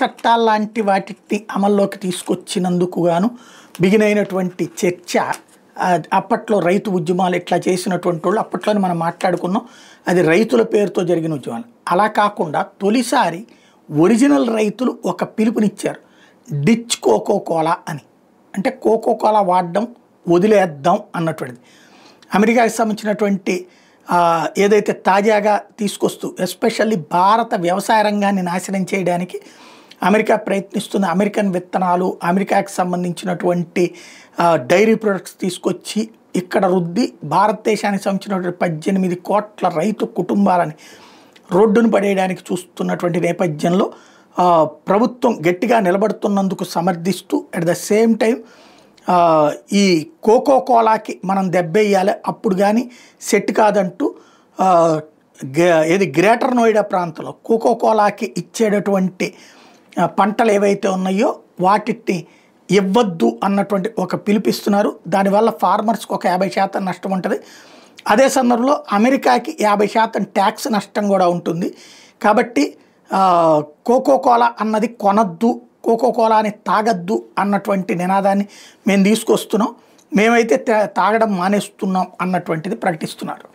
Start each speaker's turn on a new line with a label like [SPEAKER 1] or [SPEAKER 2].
[SPEAKER 1] చట్టాలు లాంటి వాటిని అమల్లోకి తీసుకొచ్చినందుకు గాను బిగినైనటువంటి చర్చ అప్పట్లో రైతు ఉద్యమాలు ఇట్లా చేసినటువంటి వాళ్ళు అప్పట్లోనే మనం మాట్లాడుకున్నాం. అది రైతుల పేరుతో జరిగిన ఉద్యమాలు. అలా కాకుండా తొలిసారి ఒరిజినల్ రైతులు ఒక పిలుపునిచ్చారు, డిచ్ కోకో కోలా అని. అంటే కోకో కోలా వాడడం వదిలేద్దాం అన్నటువంటిది. అమెరికాకి సంబంధించినటువంటి ఏదైతే తాజాగా తీసుకొస్తూ ఎస్పెషల్లీ భారత వ్యవసాయ రంగాన్ని నాశనం చేయడానికి అమెరికా ప్రయత్నిస్తున్న అమెరికన్ విత్తనాలు, అమెరికాకి సంబంధించినటువంటి డైరీ ప్రొడక్ట్స్ తీసుకొచ్చి ఇక్కడ రుద్ది భారతదేశానికి సంబంధించినటువంటి 18 కోట్ల రైతు కుటుంబాలని రోడ్డును పడేయడానికి చూస్తున్నటువంటి నేపథ్యంలో ప్రభుత్వం గట్టిగా నిలబడుతున్నందుకు సమర్థిస్తూ అట్ ద సేమ్ టైం ఈ కోకో కోలాకి మనం దెబ్బేయాలి, అప్పుడు కానీ సెట్ కాదంటూ ఏది గ్రేటర్ నోయిడా ప్రాంతంలో కోకో కోలాకి ఇచ్చేటటువంటి పంటలు ఏవైతే ఉన్నాయో వాటిని ఇవ్వద్దు అన్నటువంటి ఒక పిలిపిస్తున్నారు. దానివల్ల ఫార్మర్స్కి ఒక 50% నష్టం ఉంటుంది. అదే సందర్భంలో అమెరికాకి 50% ట్యాక్స్ నష్టం కూడా ఉంటుంది. కాబట్టి కోకో కోలా అన్నది కొనద్దు, కోకో కోలాని తాగద్దు అన్నటువంటి నినాదాన్ని మేము తీసుకొస్తున్నాం, మేమైతే తాగడం మానేస్తున్నాం అన్నటువంటిది ప్రకటిస్తున్నారు.